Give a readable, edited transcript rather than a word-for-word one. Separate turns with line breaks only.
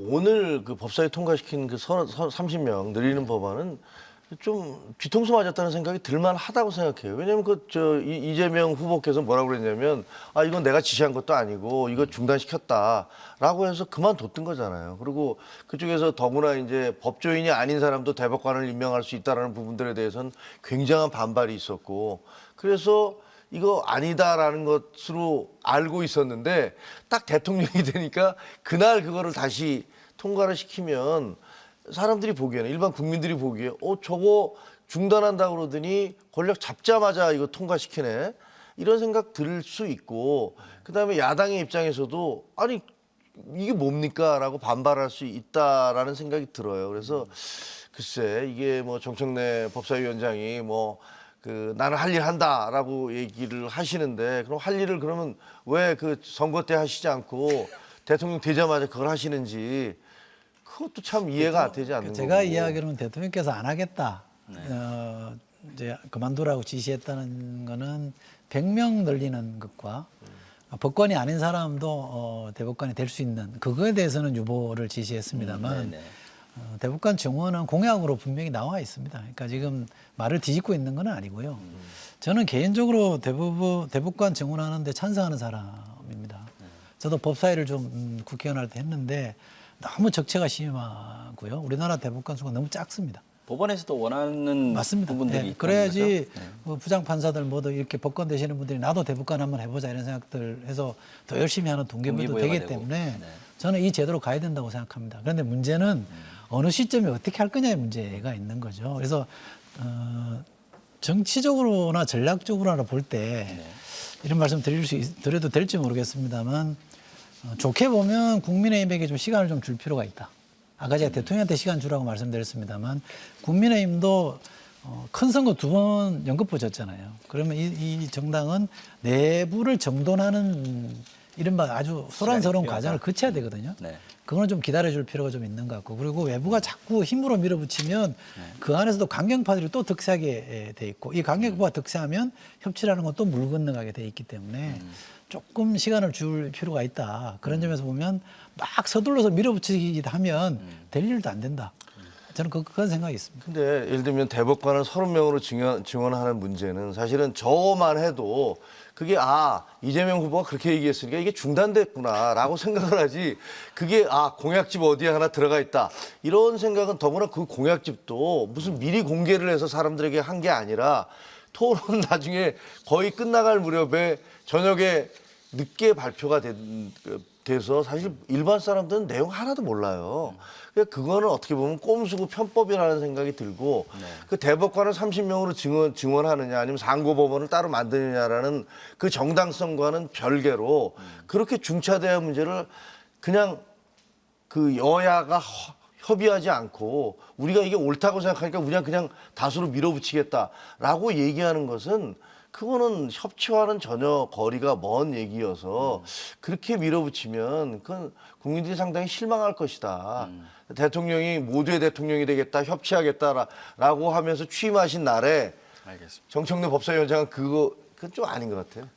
오늘 그 법사위 통과시킨 그 30명 늘리는 법안은 좀 뒤통수 맞았다는 생각이 들만하다고 생각해요. 왜냐하면 이재명 후보께서 뭐라고 그랬냐면 이건 내가 지시한 것도 아니고 이거 중단시켰다라고 해서 그만뒀던 거잖아요. 그리고 그쪽에서 더구나 이제 법조인이 아닌 사람도 대법관을 임명할 수 있다라는 부분들에 대해서는 굉장한 반발이 있었고 그래서 이거 아니다라는 것으로 알고 있었는데 딱 대통령이 되니까 그날 그거를 다시 통과를 시키면 사람들이 보기에는 일반 국민들이 보기에 저거 중단한다 그러더니 권력 잡자마자 이거 통과시키네 이런 생각 들 수 있고 그다음에 야당의 입장에서도 아니 이게 뭡니까 라고 반발할 수 있다라는 생각이 들어요. 그래서 글쎄 이게 뭐 정청래 법사위원장이 나는 할 일 한다라고 얘기를 하시는데 그럼 할 일을 그러면 왜 그 선거 때 하시지 않고 대통령 되자마자 그걸 하시는지 그것도 참 이해가 되지 않는 거고.
제가 이야기로는 대통령께서 안 하겠다. 이제 그만두라고 지시했다는 거는 100명 늘리는 것과 법관이 아닌 사람도 대법관이 될 수 있는 그거에 대해서는 유보를 지시했습니다만 대법관 정원은 공약으로 분명히 나와 있습니다. 그러니까 지금 말을 뒤집고 있는 건 아니고요. 저는 개인적으로 대법관 정원하는데 찬성하는 사람입니다. 저도 법사위를 좀 국회의원 할 때 했는데 너무 적체가 심하고요. 우리나라 대법관 수가 너무 작습니다.
법원에서도 원하는
맞습니다.
부분들이
그래야지 부장 판사들 모두 이렇게 법관 되시는 분들이 나도 대법관 한번 해보자 이런 생각들 해서 더 열심히 하는 동기부여도 되기 때문에 저는 이 제도로 가야 된다고 생각합니다. 그런데 문제는 어느 시점에 어떻게 할 거냐의 문제가 있는 거죠. 그래서 정치적으로나 전략적으로나 볼 때 이런 말씀 드려도 될지 모르겠습니다만 좋게 보면 국민의힘에게 좀 시간을 좀 줄 필요가 있다. 아까 제가 대통령한테 시간 주라고 말씀드렸습니다만 국민의힘도 큰 선거 2번 연급부 졌잖아요. 그러면 이 정당은 내부를 정돈하는 이른바 아주 소란스러운 과정을 거쳐야 되거든요. 그거는 좀 기다려줄 필요가 좀 있는 것 같고 그리고 외부가 자꾸 힘으로 밀어붙이면 그 안에서도 강경파들이 또 득세하게 돼 있고 이 강경파가 득세하면 협치라는 건 또 물 건너가게 돼 있기 때문에 조금 시간을 줄 필요가 있다. 그런 점에서 보면 막 서둘러서 밀어붙이기도 하면 될 일도 안 된다. 저는 그런 생각이 있습니다.
근데 예를 들면 대법관을 30명으로 증원하는 문제는 사실은 저만 해도 그게 이재명 후보가 그렇게 얘기했으니까 이게 중단됐구나라고 생각을 하지 그게 공약집 어디에 하나 들어가 있다 이런 생각은 더구나 그 공약집도 무슨 미리 공개를 해서 사람들에게 한 게 아니라 토론 나중에 거의 끝나갈 무렵에 저녁에 늦게 발표가 돼서 사실 일반 사람들은 내용 하나도 몰라요. 그러니까 그거는 어떻게 보면 꼼수고 편법이라는 생각이 들고 그 대법관을 30명으로 증원하느냐 아니면 상고법원을 따로 만드느냐라는 그 정당성과는 별개로 그렇게 중차대한 문제를 그냥 그 여야가 협의하지 않고 우리가 이게 옳다고 생각하니까 우리가 그냥 다수로 밀어붙이겠다라고 얘기하는 것은 그거는 협치와는 전혀 거리가 먼 얘기여서 그렇게 밀어붙이면 그건 국민들이 상당히 실망할 것이다. 대통령이 모두의 대통령이 되겠다, 협치하겠다라고 하면서 취임하신 날에 정청래 법사위원장은 그건 좀 아닌 것 같아요.